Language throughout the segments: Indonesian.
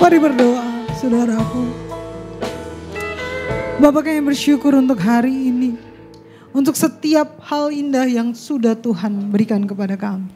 Mari berdoa, saudaraku. Bapak kami bersyukur untuk hari ini. Untuk setiap hal indah yang sudah Tuhan berikan kepada kami.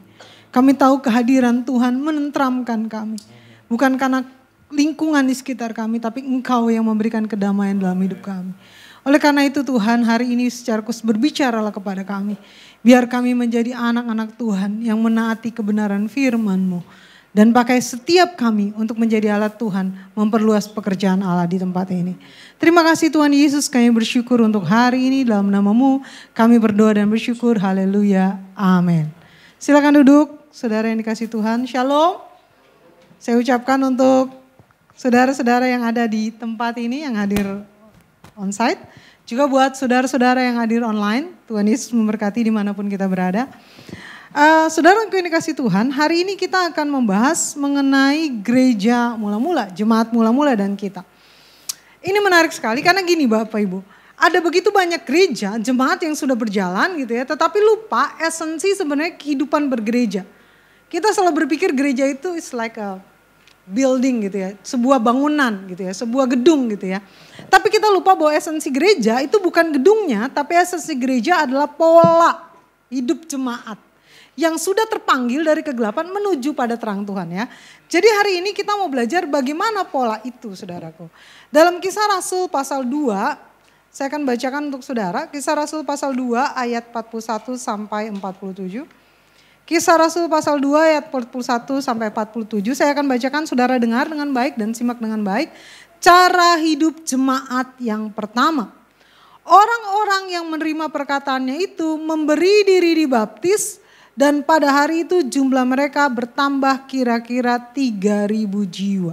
Kami tahu kehadiran Tuhan menenteramkan kami. Bukan karena lingkungan di sekitar kami, tapi Engkau yang memberikan kedamaian dalam hidup kami. Oleh karena itu Tuhan, hari ini secara khusus berbicaralah kepada kami. Biar kami menjadi anak-anak Tuhan yang menaati kebenaran firman-Mu. Dan pakai setiap kami untuk menjadi alat Tuhan memperluas pekerjaan Allah di tempat ini. Terima kasih Tuhan Yesus, kami bersyukur untuk hari ini dalam nama-Mu. Kami berdoa dan bersyukur, haleluya, amin. Silakan duduk, saudara yang dikasih Tuhan, shalom. Saya ucapkan untuk saudara-saudara yang ada di tempat ini, yang hadir onsite. Juga buat saudara-saudara yang hadir online, Tuhan Yesus memberkati dimanapun kita berada. Saudara yang dikasih Tuhan, hari ini kita akan membahas mengenai gereja mula-mula, jemaat mula-mula dan kita. Ini menarik sekali karena gini Bapak Ibu, ada begitu banyak gereja, jemaat yang sudah berjalan gitu ya, tetapi lupa esensi sebenarnya kehidupan bergereja. Kita selalu berpikir gereja itu is like a building gitu ya, sebuah bangunan gitu ya, sebuah gedung gitu ya. Tapi kita lupa bahwa esensi gereja itu bukan gedungnya, tapi esensi gereja adalah pola hidup jemaat yang sudah terpanggil dari kegelapan menuju pada terang Tuhan ya. Jadi hari ini kita mau belajar bagaimana pola itu saudaraku. Dalam Kisah Rasul pasal 2, saya akan bacakan untuk saudara. Kisah Rasul pasal 2 ayat 41 sampai 47. Kisah Rasul pasal 2 ayat 41 sampai 47. Saya akan bacakan, saudara dengar dengan baik dan simak dengan baik. Cara hidup jemaat yang pertama. Orang-orang yang menerima perkataannya itu memberi diri dibaptis. Dan pada hari itu jumlah mereka bertambah kira-kira 3.000 jiwa.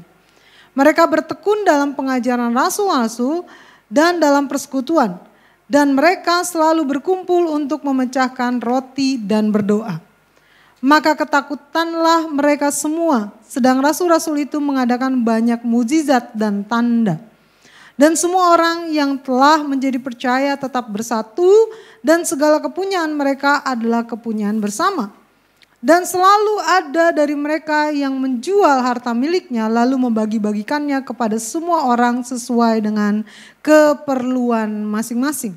Mereka bertekun dalam pengajaran rasul-rasul dan dalam persekutuan. Dan mereka selalu berkumpul untuk memecahkan roti dan berdoa. Maka ketakutanlah mereka semua, sedang rasul-rasul itu mengadakan banyak mukjizat dan tanda. Dan semua orang yang telah menjadi percaya tetap bersatu dan segala kepunyaan mereka adalah kepunyaan bersama. Dan selalu ada dari mereka yang menjual harta miliknya lalu membagi-bagikannya kepada semua orang sesuai dengan keperluan masing-masing.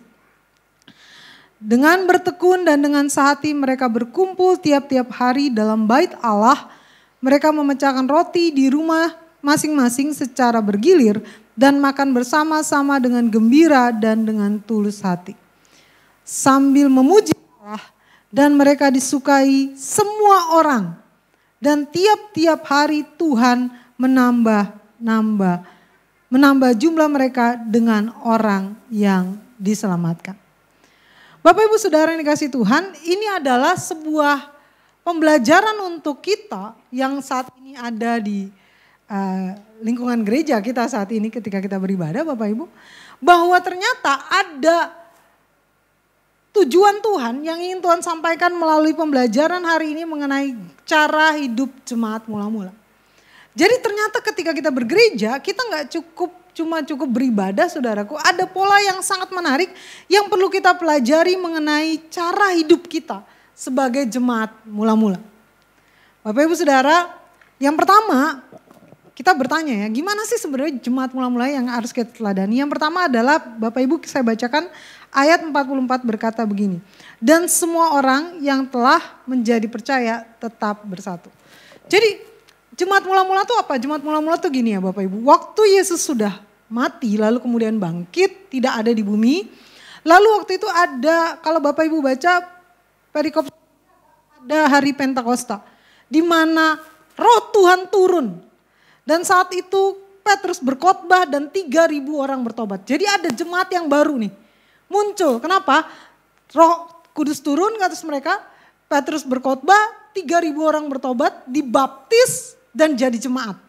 Dengan bertekun dan dengan sehati mereka berkumpul tiap-tiap hari dalam bait Allah. Mereka memecahkan roti di rumah masing-masing secara bergilir dan makan bersama-sama dengan gembira dan dengan tulus hati. Sambil memuji Allah dan mereka disukai semua orang. Dan tiap-tiap hari Tuhan menambah jumlah mereka dengan orang yang diselamatkan. Bapak Ibu Saudara yang dikasih Tuhan, ini adalah sebuah pembelajaran untuk kita yang saat ini ada di lingkungan gereja kita saat ini ketika kita beribadah Bapak Ibu. Bahwa ternyata ada tujuan Tuhan yang ingin Tuhan sampaikan melalui pembelajaran hari ini mengenai cara hidup jemaat mula-mula. Jadi ternyata ketika kita bergereja kita gak cuma cukup beribadah saudaraku. Ada pola yang sangat menarik yang perlu kita pelajari mengenai cara hidup kita sebagai jemaat mula-mula. Bapak Ibu Saudara, yang pertama kita bertanya ya, gimana sih sebenarnya jemaat mula-mula yang harus kita teladani? Yang pertama adalah Bapak Ibu saya bacakan ayat 44 berkata begini. Dan semua orang yang telah menjadi percaya tetap bersatu. Jadi jemaat mula-mula itu apa? Jemaat mula-mula itu gini ya Bapak Ibu. Waktu Yesus sudah mati lalu kemudian bangkit, tidak ada di bumi. Lalu waktu itu ada, kalau Bapak Ibu baca perikop, ada hari Pentakosta. Di mana roh Tuhan turun. Dan saat itu Petrus berkhotbah dan 3.000 orang bertobat. Jadi ada jemaat yang baru nih muncul. Kenapa? Roh Kudus turun ke atas mereka. Petrus berkhotbah, 3.000 orang bertobat, dibaptis dan jadi jemaat.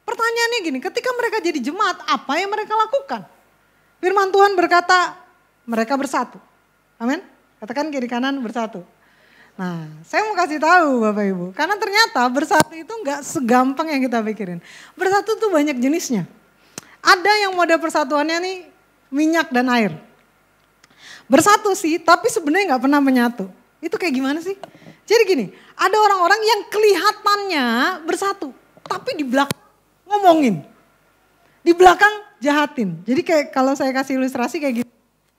Pertanyaannya gini, ketika mereka jadi jemaat, apa yang mereka lakukan? Firman Tuhan berkata, mereka bersatu. Amin. Katakan kiri kanan bersatu. Nah, saya mau kasih tahu Bapak Ibu, karena ternyata bersatu itu enggak segampang yang kita pikirin. Bersatu tuh banyak jenisnya. Ada yang model persatuannya nih minyak dan air. Bersatu sih, tapi sebenarnya enggak pernah menyatu. Itu kayak gimana sih? Jadi gini, ada orang-orang yang kelihatannya bersatu, tapi di belakang ngomongin. Di belakang jahatin. Jadi kayak kalau saya kasih ilustrasi kayak gini.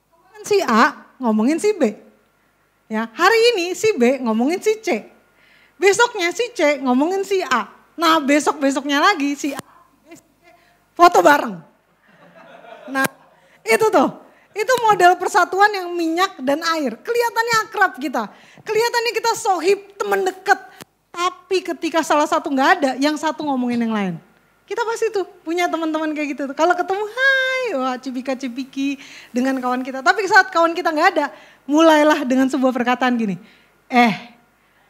Ngomongin si A, ngomongin si B. Ya, hari ini si B ngomongin si C. Besoknya si C ngomongin si A. Nah besok-besoknya lagi si A foto bareng. Nah itu tuh. Itu model persatuan yang minyak dan air. Kelihatannya akrab kita. Kelihatannya kita sohib, teman dekat. Tapi ketika salah satu nggak ada, yang satu ngomongin yang lain. Kita pasti tuh punya teman-teman kayak gitu. Kalau ketemu, hai, wah cipika-cipiki dengan kawan kita. Tapi saat kawan kita nggak ada, mulailah dengan sebuah perkataan gini.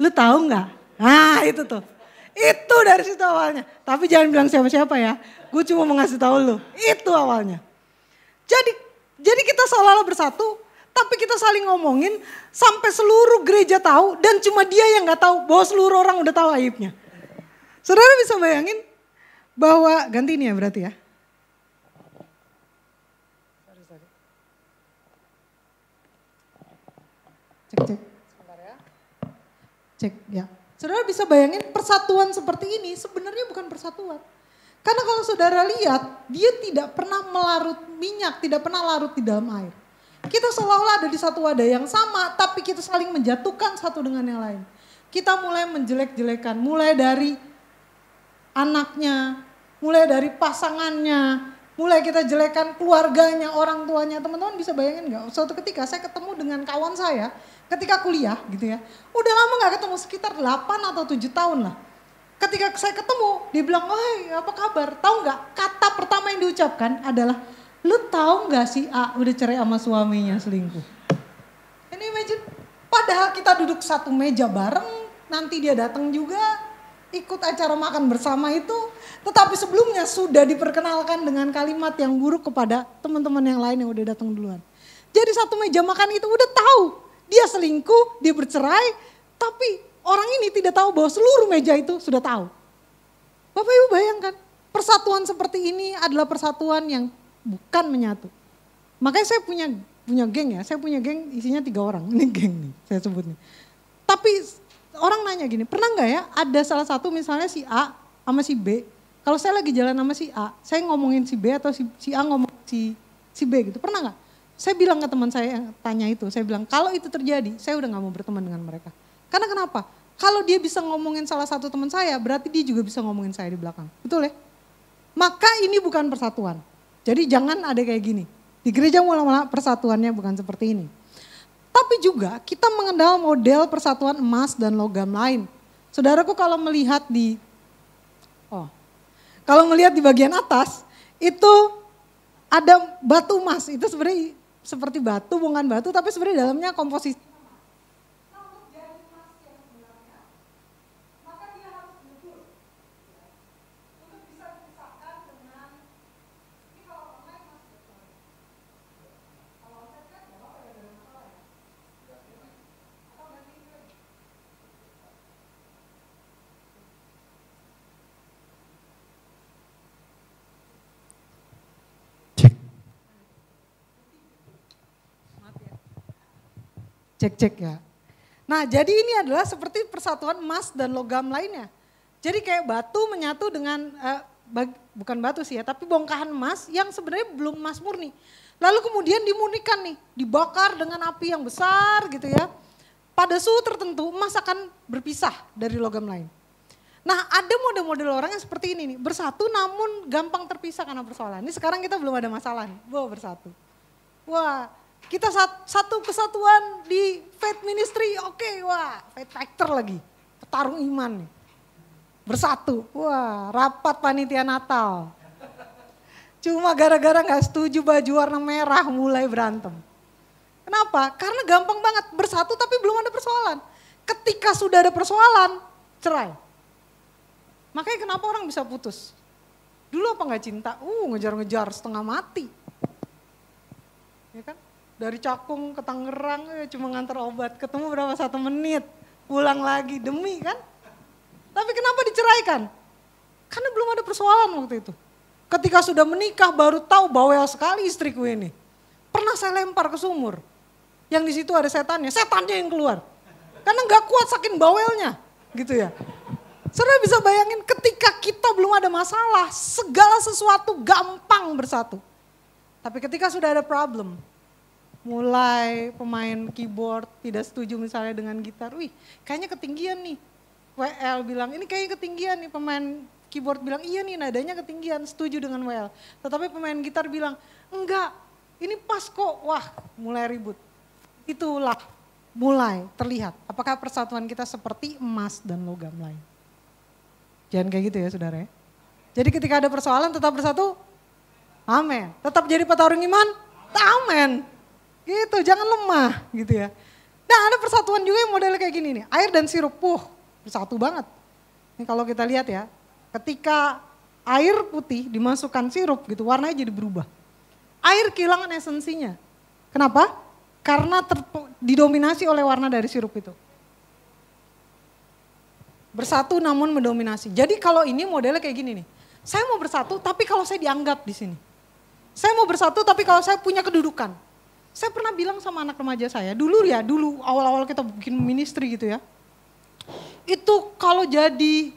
Lu tahu nggak? Nah itu tuh. Itu dari situ awalnya. Tapi jangan bilang siapa-siapa ya. Gue cuma mau ngasih tahu lu. Itu awalnya. Jadi kita seolah-olah bersatu, tapi kita saling ngomongin sampai seluruh gereja tahu dan cuma dia yang nggak tahu bahwa seluruh orang udah tahu aibnya. Saudara bisa bayangin bahwa ganti ini ya berarti ya. Cek. Sebentar ya. Cek ya. Saudara bisa bayangin persatuan seperti ini sebenarnya bukan persatuan. Karena kalau saudara lihat, dia tidak pernah melarut minyak, tidak pernah larut di dalam air. Kita seolah-olah ada di satu wadah yang sama, tapi kita saling menjatuhkan satu dengan yang lain. Kita mulai menjelek-jelekan, mulai dari anaknya, mulai dari pasangannya, mulai kita jelekan keluarganya, orang tuanya. Teman-teman bisa bayangin gak? Suatu ketika saya ketemu dengan kawan saya, ketika kuliah gitu ya. Udah lama gak ketemu, sekitar 8 atau 7 tahun lah. Ketika saya ketemu, dia bilang, "Wah, apa kabar?" Tahu nggak? Kata pertama yang diucapkan adalah, "Lu tahu nggak si A udah cerai sama suaminya selingkuh?" Ini imagine, padahal kita duduk satu meja bareng, nanti dia datang juga, ikut acara makan bersama itu, tetapi sebelumnya sudah diperkenalkan dengan kalimat yang buruk kepada teman-teman yang lain yang udah datang duluan. Jadi satu meja makan itu udah tahu, dia selingkuh, dia bercerai, tapi orang ini tidak tahu bahwa seluruh meja itu sudah tahu. Bapak Ibu bayangkan, persatuan seperti ini adalah persatuan yang bukan menyatu. Makanya saya punya geng ya, saya punya geng isinya 3 orang, ini geng nih saya sebut nih. Tapi orang nanya gini, pernah nggak ya ada salah satu misalnya si A sama si B, kalau saya lagi jalan sama si A, saya ngomongin si B atau si A ngomong si B gitu, pernah nggak? Saya bilang ke teman saya yang tanya itu, saya bilang kalau itu terjadi, saya udah nggak mau berteman dengan mereka. Karena kenapa? Kalau dia bisa ngomongin salah satu teman saya, berarti dia juga bisa ngomongin saya di belakang. Betul ya? Maka ini bukan persatuan. Jadi jangan ada kayak gini. Di gereja mula-mula persatuannya bukan seperti ini. Tapi juga kita mengenal model persatuan emas dan logam lain. Saudaraku kalau melihat di bagian atas, itu ada batu emas. Itu sebenarnya seperti batu, bukan batu, tapi sebenarnya dalamnya komposisi. Cek ya. Nah jadi ini adalah seperti persatuan emas dan logam lainnya. Jadi kayak batu menyatu dengan, bukan batu sih ya, tapi bongkahan emas yang sebenarnya belum emas murni. Lalu kemudian dimurnikan nih, dibakar dengan api yang besar gitu ya. Pada suhu tertentu emas akan berpisah dari logam lain. Nah ada model-model orang yang seperti ini nih, bersatu namun gampang terpisah karena persoalan. Ini sekarang kita belum ada masalah nih, bersatu. Wah. Kita satu kesatuan di Faith Ministry, oke, wah, Faith Factor lagi, petarung iman nih. Bersatu, wah, rapat panitia Natal. Cuma gara-gara gak setuju baju warna merah mulai berantem. Kenapa? Karena gampang banget bersatu tapi belum ada persoalan. Ketika sudah ada persoalan, cerai. Makanya kenapa orang bisa putus? Dulu apa gak cinta? Ngejar-ngejar setengah mati. Ya kan? Dari Cakung ke Tangerang cuma ngantar obat, ketemu berapa 1 menit, pulang lagi demi kan. Tapi kenapa diceraikan? Karena belum ada persoalan waktu itu. Ketika sudah menikah baru tahu bawel sekali istriku ini. Pernah saya lempar ke sumur, yang di situ ada setannya yang keluar. Karena gak kuat saking bawelnya gitu ya. Saudara bisa bayangin ketika kita belum ada masalah, segala sesuatu gampang bersatu. Tapi ketika sudah ada problem, mulai pemain keyboard tidak setuju misalnya dengan gitar, wih kayaknya ketinggian nih. WL bilang ini kayaknya ketinggian nih, pemain keyboard bilang iya nih nadanya ketinggian, setuju dengan WL. Tetapi pemain gitar bilang enggak, ini pas kok, wah mulai ribut. Itulah mulai terlihat apakah persatuan kita seperti emas dan logam lain. Jangan kayak gitu ya saudara ya. Jadi ketika ada persoalan tetap bersatu, amin. Tetap jadi petarung iman, amin. Gitu, jangan lemah gitu ya. Nah ada persatuan juga yang modelnya kayak gini nih, air dan sirup, bersatu banget. Ini kalau kita lihat ya, ketika air putih dimasukkan sirup gitu, warnanya jadi berubah. Air kehilangan esensinya. Kenapa? Karena didominasi oleh warna dari sirup itu. Bersatu namun mendominasi. Jadi kalau ini modelnya kayak gini nih. Saya mau bersatu tapi kalau saya dianggap di sini. Saya mau bersatu tapi kalau saya punya kedudukan. Saya pernah bilang sama anak remaja saya, dulu awal-awal kita bikin ministry gitu ya. Itu kalau jadi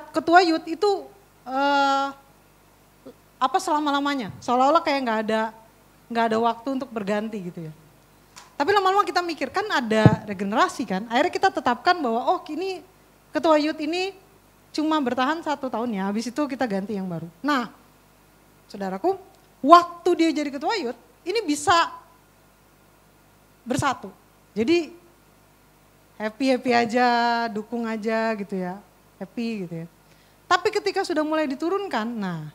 ketua youth itu selama-lamanya. Seolah-olah kayak nggak ada waktu untuk berganti gitu ya. Tapi lama-lama kita mikir kan ada regenerasi kan, akhirnya kita tetapkan bahwa ini ketua youth ini cuma bertahan 1 tahun ya, habis itu kita ganti yang baru. Nah saudaraku, waktu dia jadi ketua youth ini bisa bersatu. Jadi happy aja, dukung aja gitu ya, happy gitu ya. Tapi ketika sudah mulai diturunkan, nah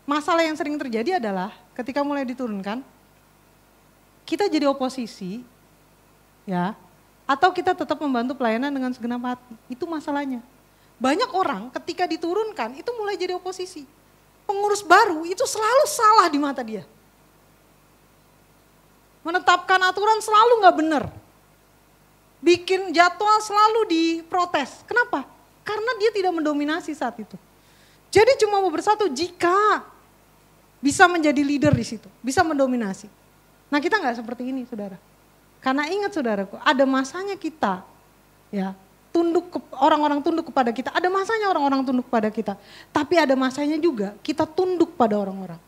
masalah yang sering terjadi adalah ketika mulai diturunkan, kita jadi oposisi, ya, atau kita tetap membantu pelayanan dengan segenap hati. Itu masalahnya. Banyak orang ketika diturunkan itu mulai jadi oposisi. Pengurus baru itu selalu salah di mata dia. Menetapkan aturan selalu nggak benar. Bikin jadwal selalu diprotes. Kenapa? Karena dia tidak mendominasi saat itu. Jadi cuma mau bersatu jika bisa menjadi leader di situ, bisa mendominasi. Nah kita nggak seperti ini saudara. Karena ingat saudaraku, ada masanya kita ya orang-orang tunduk kepada kita. Ada masanya orang-orang tunduk kepada kita. Tapi ada masanya juga kita tunduk pada orang-orang.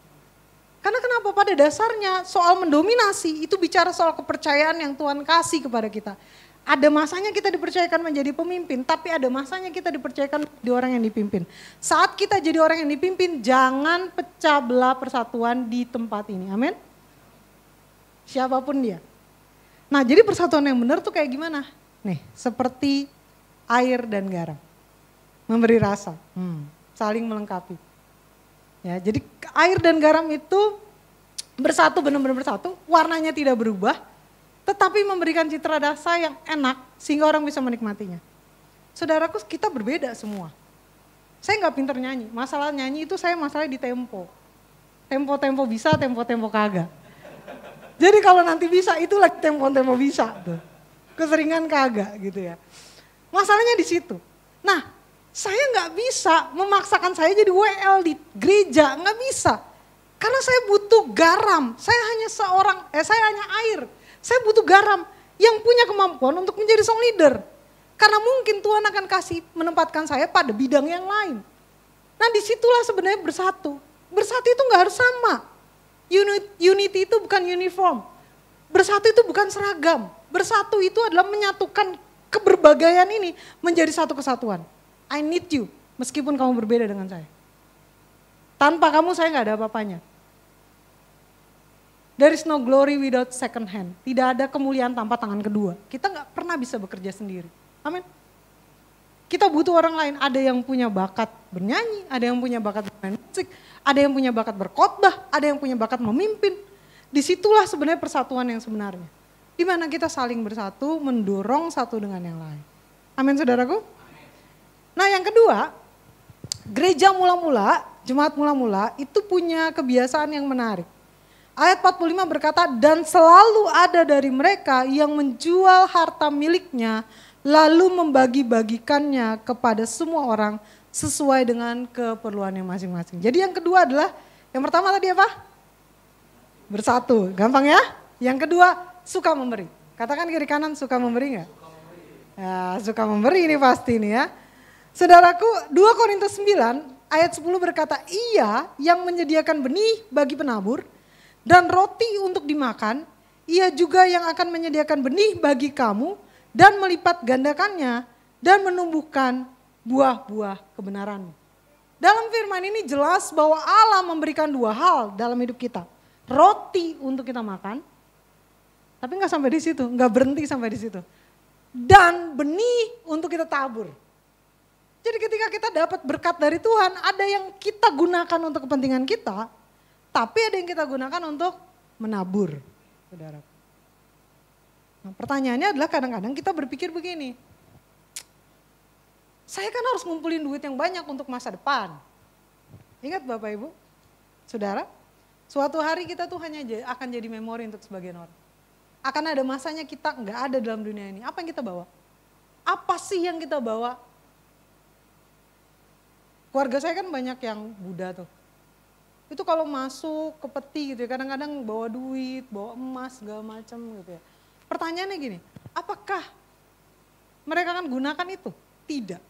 Karena kenapa? Pada dasarnya soal mendominasi itu bicara soal kepercayaan yang Tuhan kasih kepada kita. Ada masanya kita dipercayakan menjadi pemimpin, tapi ada masanya kita dipercayakan di orang yang dipimpin. Saat kita jadi orang yang dipimpin, jangan pecah belah persatuan di tempat ini. Amin. Siapapun dia. Nah jadi persatuan yang benar tuh kayak gimana? Nih seperti air dan garam. Memberi rasa, saling melengkapi. Ya, jadi air dan garam itu bersatu, benar-benar bersatu, warnanya tidak berubah, tetapi memberikan citra rasa yang enak sehingga orang bisa menikmatinya. Saudaraku kita berbeda semua. Saya nggak pinter nyanyi, masalah nyanyi itu saya masalahnya di tempo. Tempo-tempo bisa, tempo-tempo kagak. Jadi kalau nanti bisa, itulah tempo-tempo bisa. Tuh. Keseringan kagak gitu ya. Masalahnya di situ. Nah, saya nggak bisa memaksakan saya jadi WL di gereja, nggak bisa. Karena saya butuh garam, saya hanya air. Saya butuh garam yang punya kemampuan untuk menjadi song leader. Karena mungkin Tuhan akan kasih menempatkan saya pada bidang yang lain. Nah disitulah sebenarnya bersatu. Bersatu itu nggak harus sama. Unity itu bukan uniform. Bersatu itu bukan seragam. Bersatu itu adalah menyatukan keberbagaian ini menjadi satu kesatuan. I need you, meskipun kamu berbeda dengan saya. Tanpa kamu saya nggak ada apa-apanya. There is no glory without second hand. Tidak ada kemuliaan tanpa tangan kedua. Kita nggak pernah bisa bekerja sendiri. Amin. Kita butuh orang lain, ada yang punya bakat bernyanyi, ada yang punya bakat bermain musik, ada yang punya bakat berkhotbah, ada yang punya bakat memimpin. Disitulah sebenarnya persatuan yang sebenarnya. Di mana kita saling bersatu, mendorong satu dengan yang lain. Amin saudaraku? Nah yang kedua, gereja mula-mula, jemaat mula-mula itu punya kebiasaan yang menarik. Ayat 45 berkata, dan selalu ada dari mereka yang menjual harta miliknya, lalu membagi-bagikannya kepada semua orang sesuai dengan keperluannya masing-masing. Jadi yang kedua adalah, yang pertama tadi apa? Bersatu, gampang ya? Yang kedua, suka memberi. Katakan kiri kanan, suka memberi enggak? Ya, suka memberi ini pasti nih ya. Saudaraku, 2 Korintus 9 ayat 10 berkata, ia yang menyediakan benih bagi penabur dan roti untuk dimakan, ia juga yang akan menyediakan benih bagi kamu dan melipat gandakannya dan menumbuhkan buah-buah kebenaran. Dalam firman ini jelas bahwa Allah memberikan 2 hal dalam hidup kita. Roti untuk kita makan, tapi nggak sampai di situ, nggak berhenti sampai di situ. Dan benih untuk kita tabur. Jadi ketika kita dapat berkat dari Tuhan, ada yang kita gunakan untuk kepentingan kita, tapi ada yang kita gunakan untuk menabur, saudara. Nah, pertanyaannya adalah kadang-kadang kita berpikir begini, saya kan harus ngumpulin duit yang banyak untuk masa depan. Ingat Bapak Ibu, saudara, suatu hari kita tuh hanya akan jadi memori untuk sebagian orang. Akan ada masanya kita nggak ada dalam dunia ini. Apa yang kita bawa? Apa sih yang kita bawa? Keluarga saya kan banyak yang Buddha tuh. Itu kalau masuk ke peti gitu ya, kadang-kadang bawa duit, bawa emas, segala macam gitu ya. Pertanyaannya gini, apakah mereka akan gunakan itu? Tidak.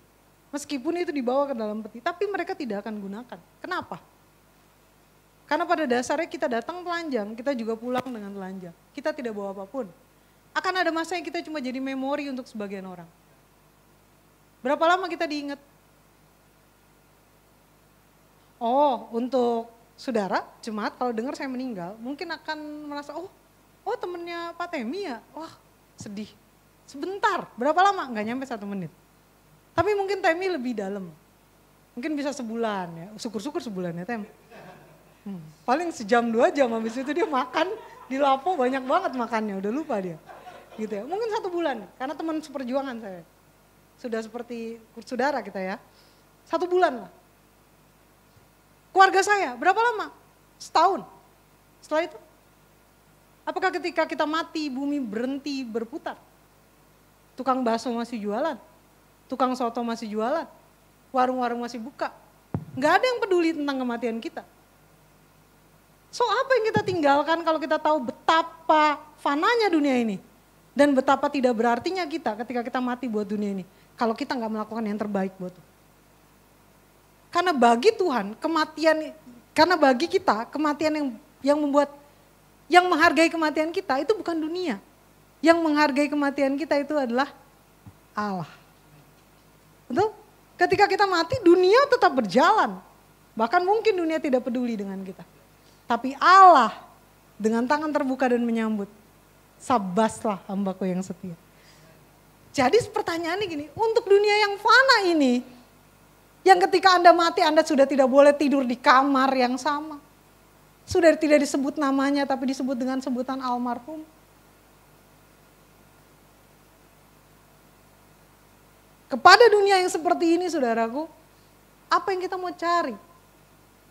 Meskipun itu dibawa ke dalam peti, tapi mereka tidak akan gunakan. Kenapa? Karena pada dasarnya kita datang telanjang, kita juga pulang dengan telanjang. Kita tidak bawa apapun. Akan ada masa yang kita cuma jadi memori untuk sebagian orang. Berapa lama kita diingat? Oh, untuk saudara, jemaat kalau dengar saya meninggal, mungkin akan merasa, oh temennya Pak Temi ya, wah sedih. Sebentar, berapa lama? Nggak nyampe 1 menit. Tapi mungkin Temi lebih dalam. Mungkin bisa sebulan ya, syukur-syukur sebulan ya Tem. Paling sejam 2 jam, habis itu dia makan di Lapo banyak banget makannya, udah lupa dia. Gitu ya, mungkin 1 bulan, karena teman seperjuangan saya. Sudah seperti saudara kita ya, 1 bulan lah. Keluarga saya, berapa lama? Setahun. Setelah itu, apakah ketika kita mati bumi berhenti berputar? Tukang bakso masih jualan, tukang soto masih jualan, warung-warung masih buka. Nggak ada yang peduli tentang kematian kita. So apa yang kita tinggalkan kalau kita tahu betapa fananya dunia ini? Dan betapa tidak berartinya kita ketika kita mati buat dunia ini. Kalau kita nggak melakukan yang terbaik buat Tuhan. Karena bagi Tuhan kematian, karena bagi kita kematian yang membuat, yang menghargai kematian kita itu bukan dunia. Yang menghargai kematian kita itu adalah Allah. Betul? Ketika kita mati dunia tetap berjalan. Bahkan mungkin dunia tidak peduli dengan kita. Tapi Allah dengan tangan terbuka dan menyambut. Sabaslah hambaku yang setia. Jadi pertanyaannya gini, untuk dunia yang fana ini, yang ketika Anda mati Anda sudah tidak boleh tidur di kamar yang sama. Sudah tidak disebut namanya tapi disebut dengan sebutan almarhum. Kepada dunia yang seperti ini saudaraku, apa yang kita mau cari?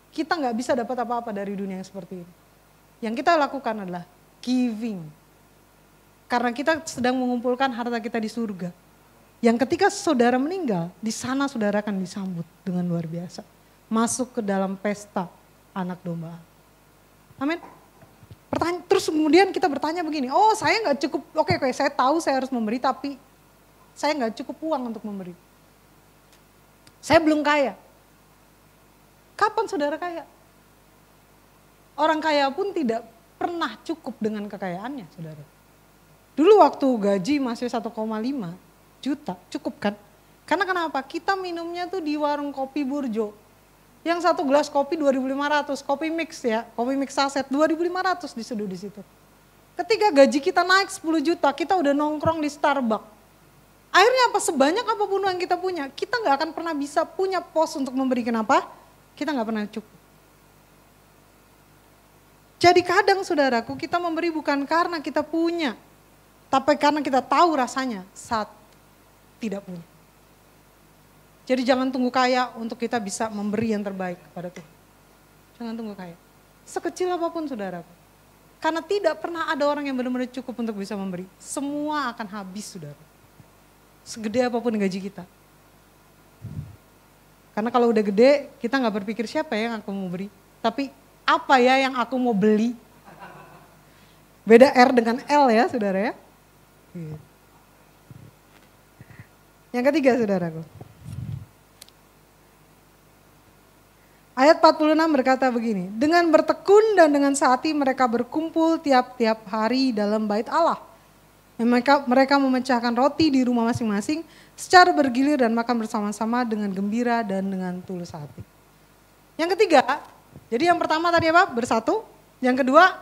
Kita nggak bisa dapat apa-apa dari dunia yang seperti ini. Yang kita lakukan adalah giving. Karena kita sedang mengumpulkan harta kita di surga. Yang ketika saudara meninggal, di sana saudara akan disambut dengan luar biasa. Masuk ke dalam pesta anak domba. Amin. Terus kemudian kita bertanya begini, oh saya nggak cukup, oke, saya tahu saya harus memberi tapi saya nggak cukup uang untuk memberi. Saya belum kaya. Kapan saudara kaya? Orang kaya pun tidak pernah cukup dengan kekayaannya, saudara. Dulu waktu gaji masih 1,5 juta, cukup kan? Karena kenapa? Kita minumnya tuh di warung kopi Burjo. Yang 1 gelas kopi 2.500, kopi mix ya, kopi mix saset 2.500 diseduh di situ. Ketika gaji kita naik 10 juta, kita udah nongkrong di Starbucks. Akhirnya apa? Sebanyak apapun yang kita punya, kita nggak akan pernah bisa punya pos untuk memberikan apa? Kita nggak pernah cukup. Jadi kadang saudaraku kita memberi bukan karena kita punya, tapi karena kita tahu rasanya saat tidak punya. Jadi jangan tunggu kaya untuk kita bisa memberi yang terbaik kepada Tuhan. Jangan tunggu kaya. Sekecil apapun saudaraku. Karena tidak pernah ada orang yang benar-benar cukup untuk bisa memberi. Semua akan habis saudara. Segede apapun gaji kita. Karena kalau udah gede, kita gak berpikir siapa ya yang aku mau beri. Tapi apa ya yang aku mau beli. Beda R dengan L ya saudara ya. Yang ketiga saudaraku. Ayat 46 berkata begini, dengan bertekun dan dengan sehati mereka berkumpul tiap-tiap hari dalam bait Allah. Mereka memecahkan roti di rumah masing-masing secara bergilir dan makan bersama-sama dengan gembira dan dengan tulus hati. Yang ketiga, jadi yang pertama tadi apa? Bersatu. Yang kedua,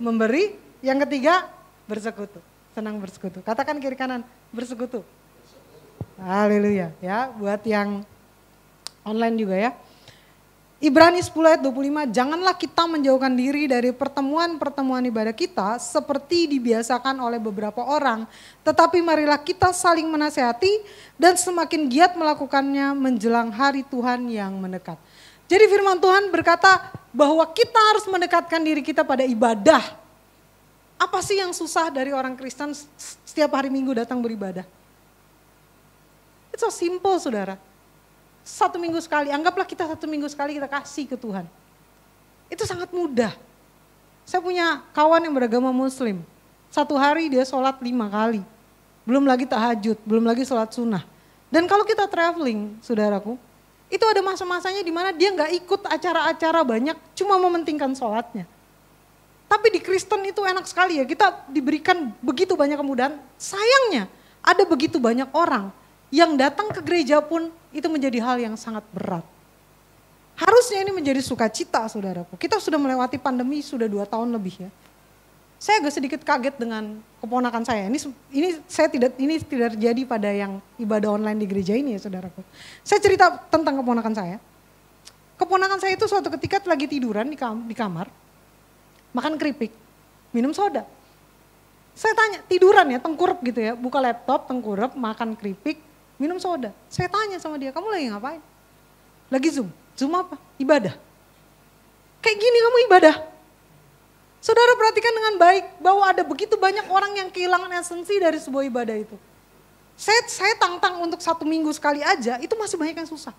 memberi. Yang ketiga, bersekutu. Senang bersekutu. Katakan kiri kanan, bersekutu. Haleluya. Ya, buat yang online juga ya. Ibrani 10 ayat 25, janganlah kita menjauhkan diri dari pertemuan-pertemuan ibadah kita seperti dibiasakan oleh beberapa orang. Tetapi marilah kita saling menasihati dan semakin giat melakukannya menjelang hari Tuhan yang mendekat. Jadi firman Tuhan berkata bahwa kita harus mendekatkan diri kita pada ibadah. Apa sih yang susah dari orang Kristen setiap hari Minggu datang beribadah? It's so simple saudara. 1 minggu sekali, anggaplah kita 1 minggu sekali kita kasih ke Tuhan. Itu sangat mudah. Saya punya kawan yang beragama Muslim. 1 hari dia sholat 5 kali. Belum lagi tahajud, belum lagi sholat sunnah. Dan kalau kita traveling, saudaraku, itu ada masa-masanya di mana dia nggak ikut acara-acara banyak, cuma mementingkan sholatnya. Tapi di Kristen itu enak sekali ya, kita diberikan begitu banyak kemudahan. Sayangnya ada begitu banyak orang yang datang ke gereja pun itu menjadi hal yang sangat berat. Harusnya ini menjadi sukacita saudaraku. Kita sudah melewati pandemi sudah 2 tahun lebih ya. Saya agak sedikit kaget dengan keponakan saya. Ini tidak terjadi pada yang ibadah online di gereja ini ya saudaraku. Saya cerita tentang keponakan saya. Keponakan saya itu suatu ketika lagi tiduran di kamar, makan keripik, minum soda. Saya tanya, tiduran ya, tengkurap gitu ya, buka laptop, tengkurap, makan keripik, minum soda. Saya tanya sama dia, kamu lagi ngapain? Lagi Zoom. Zoom apa? Ibadah. Kayak gini kamu ibadah. Saudara perhatikan dengan baik bahwa ada begitu banyak orang yang kehilangan esensi dari sebuah ibadah itu. Saya tantang untuk 1 minggu sekali aja, itu masih banyak yang susah.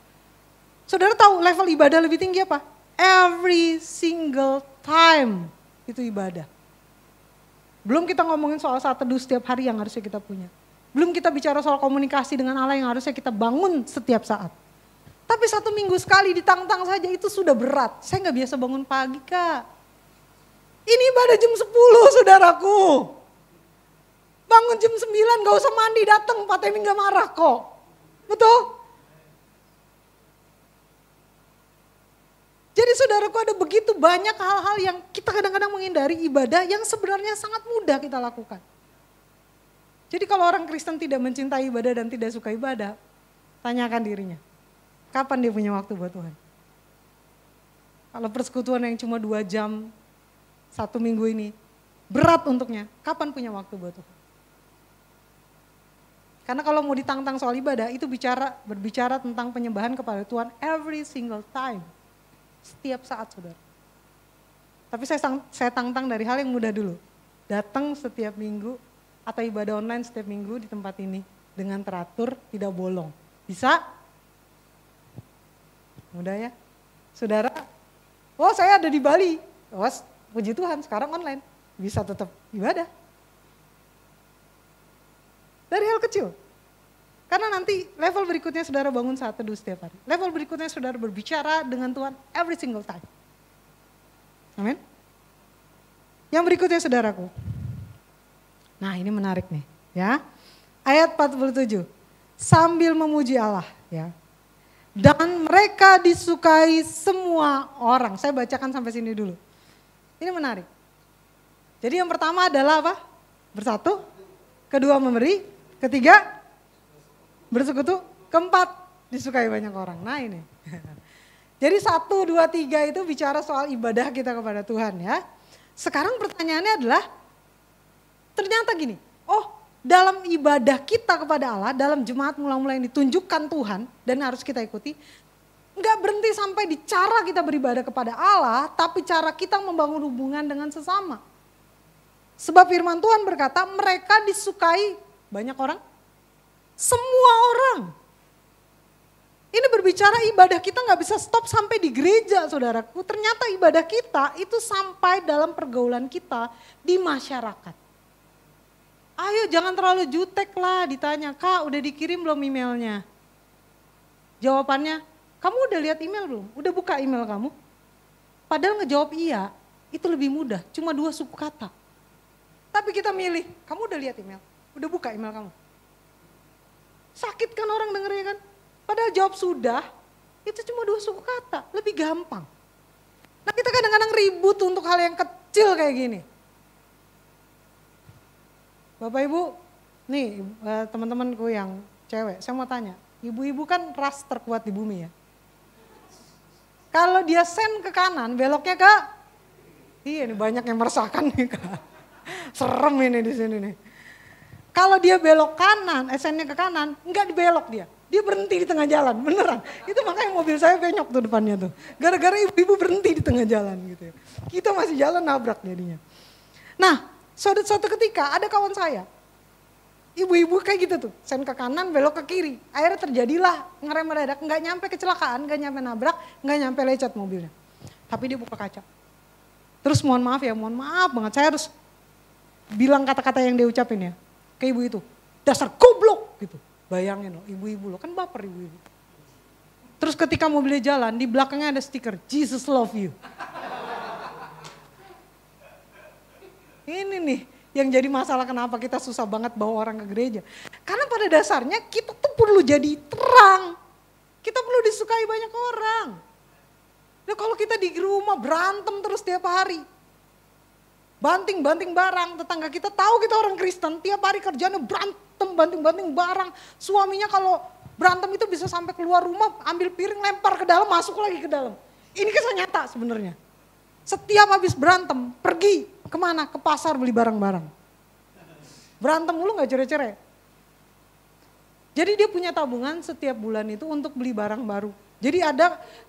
Saudara tahu level ibadah lebih tinggi apa? Every single time itu ibadah. Belum kita ngomongin soal saat teduh setiap hari yang harusnya kita punya. Belum kita bicara soal komunikasi dengan Allah yang harusnya kita bangun setiap saat. Tapi 1 minggu sekali ditantang saja itu sudah berat. Saya nggak biasa bangun pagi Kak. Ini ibadah jam 10 saudaraku. Bangun jam 9 gak usah mandi datang Pak Temi gak marah kok. Betul? Jadi saudaraku ada begitu banyak hal-hal yang kita kadang-kadang menghindari ibadah yang sebenarnya sangat mudah kita lakukan. Jadi kalau orang Kristen tidak mencintai ibadah dan tidak suka ibadah, tanyakan dirinya, kapan dia punya waktu buat Tuhan? Kalau persekutuan yang cuma 2 jam, 1 minggu ini, berat untuknya, kapan punya waktu buat Tuhan? Karena kalau mau ditantang soal ibadah, itu berbicara tentang penyembahan kepada Tuhan every single time. Setiap saat saudara. Tapi saya tantang dari hal yang mudah dulu. Datang setiap minggu, atau ibadah online setiap minggu di tempat ini dengan teratur, tidak bolong. Bisa? Mudah ya? Saudara, oh saya ada di Bali. Oh puji Tuhan sekarang online. Bisa tetap ibadah. Dari hal kecil. Karena nanti level berikutnya saudara bangun saat teduh setiap hari. Level berikutnya saudara berbicara dengan Tuhan every single time. Amin. Yang berikutnya saudaraku. Nah ini menarik nih ya. Ayat 47. Sambil memuji Allah ya. Dan mereka disukai semua orang. Saya bacakan sampai sini dulu. Ini menarik. Jadi yang pertama adalah apa? Bersatu. Kedua memberi. Ketiga bersekutu. Keempat disukai banyak orang. Nah ini. Jadi 1, 2, 3 itu bicara soal ibadah kita kepada Tuhan ya. Sekarang pertanyaannya adalah, ternyata gini, oh dalam ibadah kita kepada Allah, dalam jemaat mula-mula yang ditunjukkan Tuhan dan harus kita ikuti, enggak berhenti sampai di cara kita beribadah kepada Allah, tapi cara kita membangun hubungan dengan sesama. Sebab firman Tuhan berkata, mereka disukai banyak orang, semua orang. Ini berbicara ibadah kita nggak bisa stop sampai di gereja saudaraku. Ternyata ibadah kita itu sampai dalam pergaulan kita di masyarakat. Ayo jangan terlalu jutek lah ditanya, Kak udah dikirim belum emailnya? Jawabannya, kamu udah lihat email belum? Udah buka email kamu? Padahal ngejawab iya, itu lebih mudah, cuma 2 suku kata. Tapi kita milih, kamu udah lihat email? Udah buka email kamu? Sakit kan orang dengernya kan? Padahal jawab sudah, itu cuma 2 suku kata, lebih gampang. Nah kita kadang-kadang ribut untuk hal yang kecil kayak gini. Bapak Ibu, nih teman-temanku yang cewek, saya mau tanya. Ibu-ibu kan ras terkuat di bumi ya. Kalau dia sen ke kanan, beloknya ke, iya nih banyak yang meresahkan nih Kak. Serem ini di sini nih. Kalau dia belok kanan, sennya ke kanan, enggak dibelok dia. Dia berhenti di tengah jalan, beneran. Itu makanya mobil saya penyok tuh depannya tuh. Gara-gara ibu-ibu berhenti di tengah jalan gitu ya. Kita masih jalan nabrak jadinya. Nah, suatu ketika ada kawan saya. Ibu-ibu kayak gitu tuh, sen ke kanan, belok ke kiri. Akhirnya terjadilah ngerem mendadak, nggak nyampe kecelakaan, nggak nyampe nabrak, nggak nyampe lecet mobilnya. Tapi dia buka kaca. Terus mohon maaf banget, saya harus bilang kata-kata yang dia ucapin ya. Ke ibu itu, dasar goblok gitu. Bayangin loh, ibu-ibu loh, kan baper ibu-ibu. Terus ketika mobilnya jalan, di belakangnya ada stiker, Jesus love you. Ini nih yang jadi masalah kenapa kita susah banget bawa orang ke gereja. Karena pada dasarnya kita tuh perlu jadi terang. Kita perlu disukai banyak orang. Nah kalau kita di rumah berantem terus tiap hari. Banting-banting barang, tetangga kita tahu kita orang Kristen, tiap hari kerjanya berantem, banting-banting barang. Suaminya kalau berantem itu bisa sampai keluar rumah, ambil piring, lempar ke dalam, masuk lagi ke dalam. Ini kisah nyata sebenarnya. Setiap habis berantem, pergi kemana? Ke pasar beli barang-barang. Berantem mulu gak cerai-cerai. Jadi dia punya tabungan setiap bulan itu untuk beli barang baru. Jadi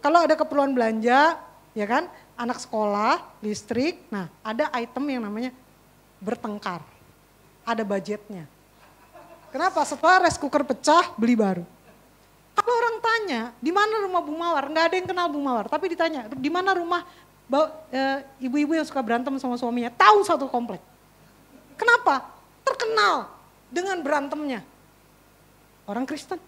kalau ada keperluan belanja, ya kan, anak sekolah, listrik, nah ada item yang namanya bertengkar. Ada budgetnya. Kenapa? Setelah rice cooker pecah, beli baru. Kalau orang tanya, di mana rumah Bu Mawar? Nggak ada yang kenal Bu Mawar, tapi ditanya, di mana rumah ibu-ibu yang suka berantem sama suaminya? Tahu satu komplek. Kenapa? Terkenal dengan berantemnya. Orang Kristen.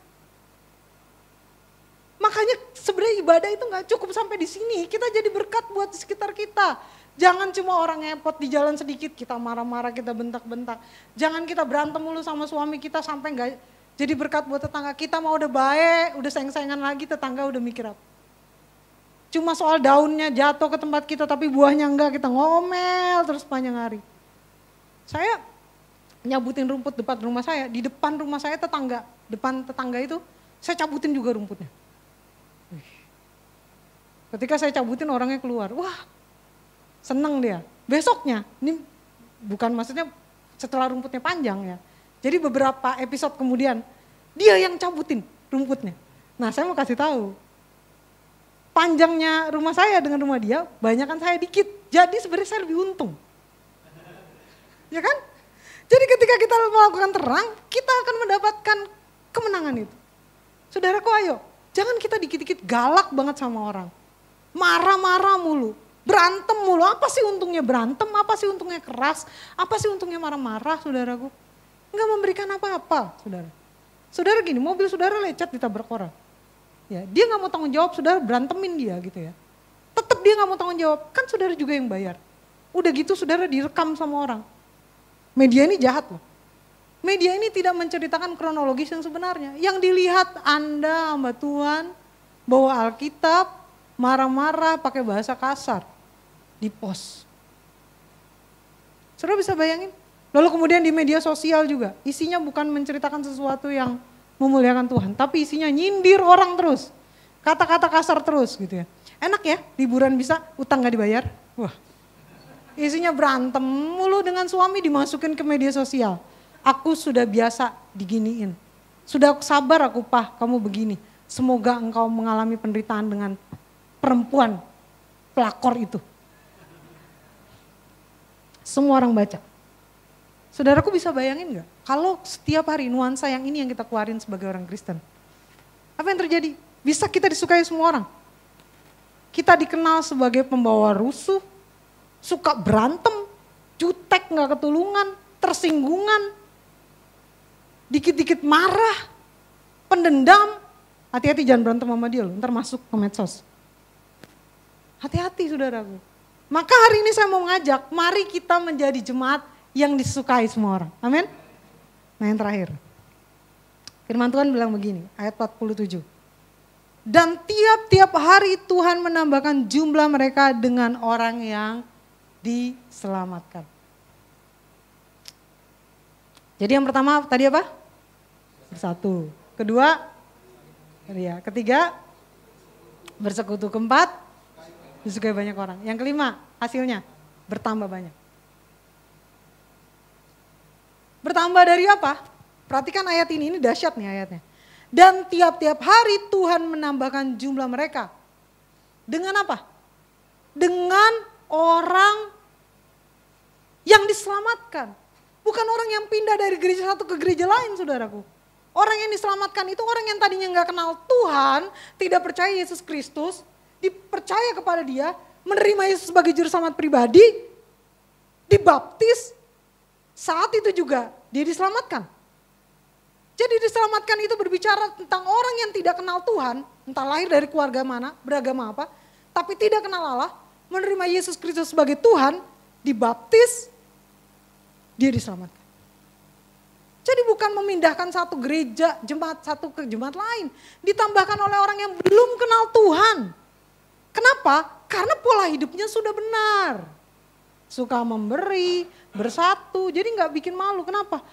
Makanya sebenarnya ibadah itu nggak cukup sampai di sini. Kita jadi berkat buat di sekitar kita. Jangan cuma orang ngepot di jalan sedikit, kita marah-marah, kita bentak-bentak. Jangan kita berantem mulu sama suami kita sampai nggak jadi berkat buat tetangga. Kita mau udah baik, udah sayang-sayangan lagi, tetangga udah mikir apa. Cuma soal daunnya jatuh ke tempat kita tapi buahnya enggak, kita ngomel terus panjang hari. Saya nyabutin rumput depan rumah saya, di depan rumah saya depan tetangga itu saya cabutin juga rumputnya. Ketika saya cabutin orangnya keluar, wah seneng dia. Besoknya, ini bukan maksudnya setelah rumputnya panjang ya. Jadi beberapa episode kemudian dia yang cabutin rumputnya. Nah saya mau kasih tahu. Panjangnya rumah saya dengan rumah dia, banyakan saya dikit. Jadi sebenarnya saya lebih untung. Ya kan? Jadi ketika kita melakukan terang, kita akan mendapatkan kemenangan itu. Saudaraku ayo, jangan kita dikit-dikit galak banget sama orang. Marah-marah mulu, berantem mulu. Apa sih untungnya berantem, apa sih untungnya keras, apa sih untungnya marah-marah saudaraku. Enggak memberikan apa-apa saudara. Saudara gini, mobil saudara lecet ditabrak orang. Ya, dia gak mau tanggung jawab, saudara berantemin dia gitu ya. Tetap dia gak mau tanggung jawab, kan saudara juga yang bayar. Udah gitu saudara direkam sama orang. Media ini jahat loh. Media ini tidak menceritakan kronologis yang sebenarnya. Yang dilihat Anda, Mbak Tuhan, bawa Alkitab, marah-marah pakai bahasa kasar. Di post. Saudara bisa bayangin? Lalu kemudian di media sosial juga, isinya bukan menceritakan sesuatu yang memuliakan Tuhan, tapi isinya nyindir orang terus. Kata-kata kasar terus gitu ya. Enak ya, liburan bisa, utang gak dibayar. Wah, isinya berantem mulu dengan suami dimasukin ke media sosial. Aku sudah biasa diginiin. Sudah sabar aku kamu begini. Semoga engkau mengalami penderitaan dengan perempuan pelakor itu. Semua orang baca. Saudaraku bisa bayangin gak? Kalau setiap hari nuansa yang ini yang kita keluarin sebagai orang Kristen. Apa yang terjadi? Bisa kita disukai semua orang. Kita dikenal sebagai pembawa rusuh, suka berantem, jutek gak ketulungan, tersinggungan. dikit-dikit marah, pendendam, hati-hati jangan berantem sama dia loh, ntar masuk ke medsos. Hati-hati saudaraku. Maka hari ini saya mau mengajak, mari kita menjadi jemaat yang disukai semua orang. Amin. Nah yang terakhir, firman Tuhan bilang begini, ayat 47. Dan tiap-tiap hari Tuhan menambahkan jumlah mereka dengan orang yang diselamatkan. Jadi yang pertama tadi apa? Bersatu. Kedua, ya. Ketiga, bersekutu. Keempat, disukai banyak orang. Yang kelima, hasilnya bertambah banyak. Bertambah dari apa? Perhatikan ayat ini dahsyat nih ayatnya. Dan tiap-tiap hari Tuhan menambahkan jumlah mereka. Dengan apa? Dengan orang yang diselamatkan. Bukan orang yang pindah dari gereja satu ke gereja lain saudaraku. Orang yang diselamatkan itu orang yang tadinya gak kenal Tuhan, tidak percaya Yesus Kristus, dipercaya kepada dia, menerima Yesus sebagai juru selamat pribadi, dibaptis, saat itu juga dia diselamatkan. Jadi diselamatkan itu berbicara tentang orang yang tidak kenal Tuhan, entah lahir dari keluarga mana, beragama apa, tapi tidak kenal Allah, menerima Yesus Kristus sebagai Tuhan, dibaptis, dia diselamatkan. Jadi bukan memindahkan satu gereja, jemaat satu ke jemaat lain. Ditambahkan oleh orang yang belum kenal Tuhan. Kenapa? Karena pola hidupnya sudah benar. Suka memberi, bersatu, jadi gak bikin malu. Kenapa?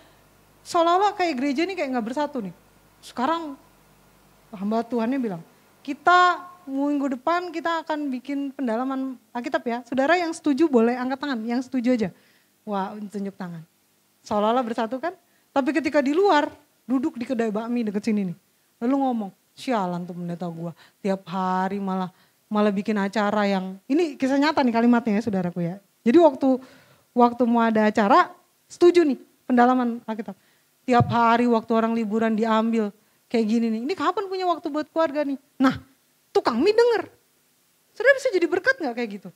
Seolah-olah kayak gereja ini kayak gak bersatu nih. Sekarang hamba Tuhannya bilang, kita minggu depan kita akan bikin pendalaman Alkitab ya. Saudara yang setuju boleh angkat tangan, yang setuju aja. Wah, tunjuk tangan. Seolah-olah bersatu kan? Tapi ketika di luar, duduk di kedai bakmi deket sini nih. Lalu ngomong, sialan tuh pendeta gua. Tiap hari malah bikin acara yang, ini kisah nyata nih kalimatnya ya saudaraku ya. Jadi waktu mau ada acara, setuju nih pendalaman Alkitab. Tiap hari waktu orang liburan diambil, kayak gini nih. Ini kapan punya waktu buat keluarga nih? Nah, tukang mie denger. Saudara bisa jadi berkat gak kayak gitu?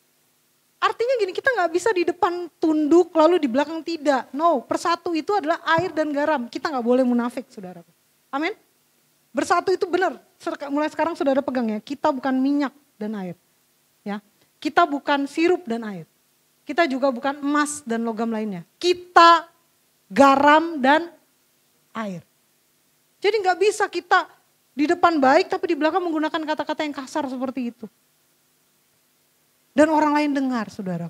Artinya gini, kita gak bisa di depan tunduk lalu di belakang tidak. No, persatu itu adalah air dan garam. Kita gak boleh munafik saudara. Amin. Bersatu itu benar. Mulai sekarang saudara pegang ya, kita bukan minyak dan air. Ya, kita bukan sirup dan air. Kita juga bukan emas dan logam lainnya. Kita garam dan air. Jadi gak bisa kita di depan baik tapi di belakang menggunakan kata-kata yang kasar seperti itu. Dan orang lain dengar saudara.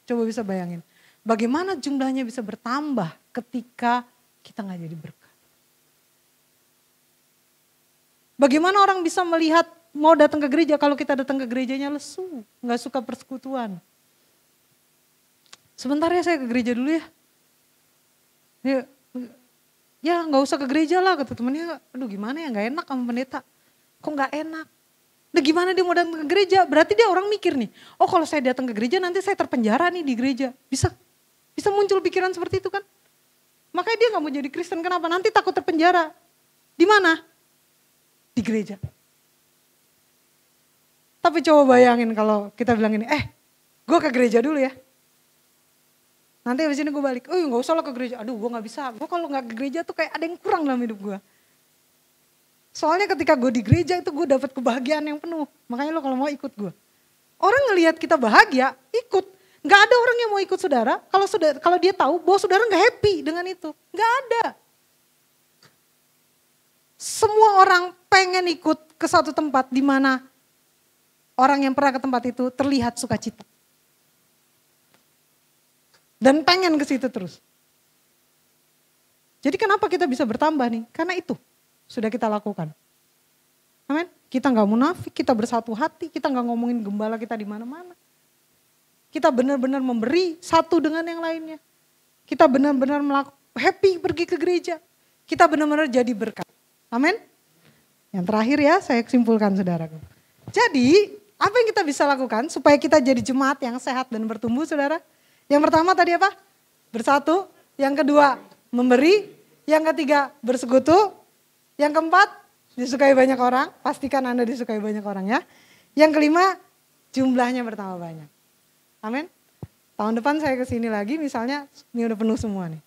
Coba bisa bayangin. Bagaimana jumlahnya bisa bertambah ketika kita gak jadi berkat. Bagaimana orang bisa melihat mau datang ke gereja kalau kita datang ke gerejanya lesu. Gak suka persekutuan. Sebentar ya saya ke gereja dulu ya. Ya gak usah ke gereja lah kata temennya. Aduh gimana ya gak enak sama pendeta. Kok gak enak. Nah gimana dia mau datang ke gereja? Berarti dia orang mikir nih, oh kalau saya datang ke gereja nanti saya terpenjara nih di gereja. Bisa muncul pikiran seperti itu kan? Makanya dia gak mau jadi Kristen, kenapa? Nanti takut terpenjara. Di mana? Di gereja. Tapi coba bayangin kalau kita bilang ini, gue ke gereja dulu ya. Nanti abis ini gue balik, oh gak usah lah ke gereja. Aduh gue gak bisa, gue kalau gak ke gereja tuh kayak ada yang kurang dalam hidup gue. Soalnya ketika gue di gereja itu gue dapat kebahagiaan yang penuh. Makanya lo kalau mau ikut gue. Orang ngelihat kita bahagia, ikut. Gak ada orang yang mau ikut saudara. Kalau dia tahu bahwa saudara gak happy dengan itu. Gak ada. Semua orang pengen ikut ke satu tempat di mana orang yang pernah ke tempat itu terlihat sukacita. Dan pengen ke situ terus. Jadi kenapa kita bisa bertambah nih? Karena itu. Sudah kita lakukan. Amin. Kita gak munafik, kita bersatu hati, kita gak ngomongin gembala kita di mana-mana. Kita benar-benar memberi satu dengan yang lainnya. Kita benar-benar happy pergi ke gereja. Kita benar-benar jadi berkat. Amin. Yang terakhir ya, saya simpulkan saudaraku. Jadi, apa yang kita bisa lakukan supaya kita jadi jemaat yang sehat dan bertumbuh saudara? Yang pertama tadi apa? Bersatu. Yang kedua, memberi. Yang ketiga, bersekutu. Yang keempat, disukai banyak orang. Pastikan Anda disukai banyak orang ya. Yang kelima, jumlahnya bertambah banyak. Amin. Tahun depan saya kesini lagi misalnya, ini udah penuh semua nih.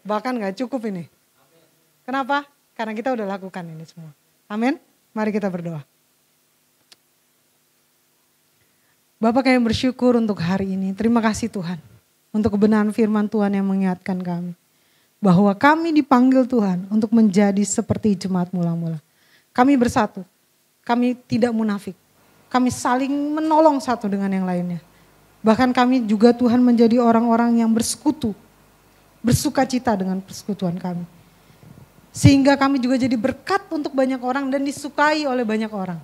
Bahkan gak cukup ini. Kenapa? Karena kita udah lakukan ini semua. Amin. Mari kita berdoa. Bapak, kami bersyukur untuk hari ini. Terima kasih Tuhan. Untuk kebenaran firman Tuhan yang mengingatkan kami. Bahwa kami dipanggil Tuhan untuk menjadi seperti jemaat mula-mula. Kami bersatu. Kami tidak munafik. Kami saling menolong satu dengan yang lainnya. Bahkan kami juga Tuhan menjadi orang-orang yang bersekutu. Bersuka cita dengan persekutuan kami. Sehingga kami juga jadi berkat untuk banyak orang dan disukai oleh banyak orang.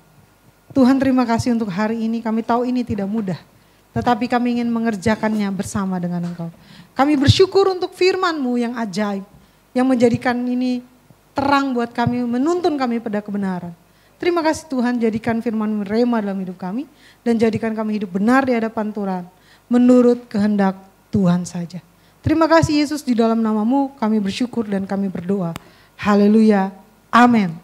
Tuhan, terima kasih untuk hari ini. Kami tahu ini tidak mudah. Tetapi kami ingin mengerjakannya bersama dengan Engkau. Kami bersyukur untuk firman-Mu yang ajaib. Yang menjadikan ini terang buat kami, menuntun kami pada kebenaran. Terima kasih Tuhan, jadikan firman-Mu rema dalam hidup kami. Dan jadikan kami hidup benar di hadapan Tuhan. Menurut kehendak Tuhan saja. Terima kasih Yesus, di dalam nama-Mu kami bersyukur dan kami berdoa. Haleluya. Amin.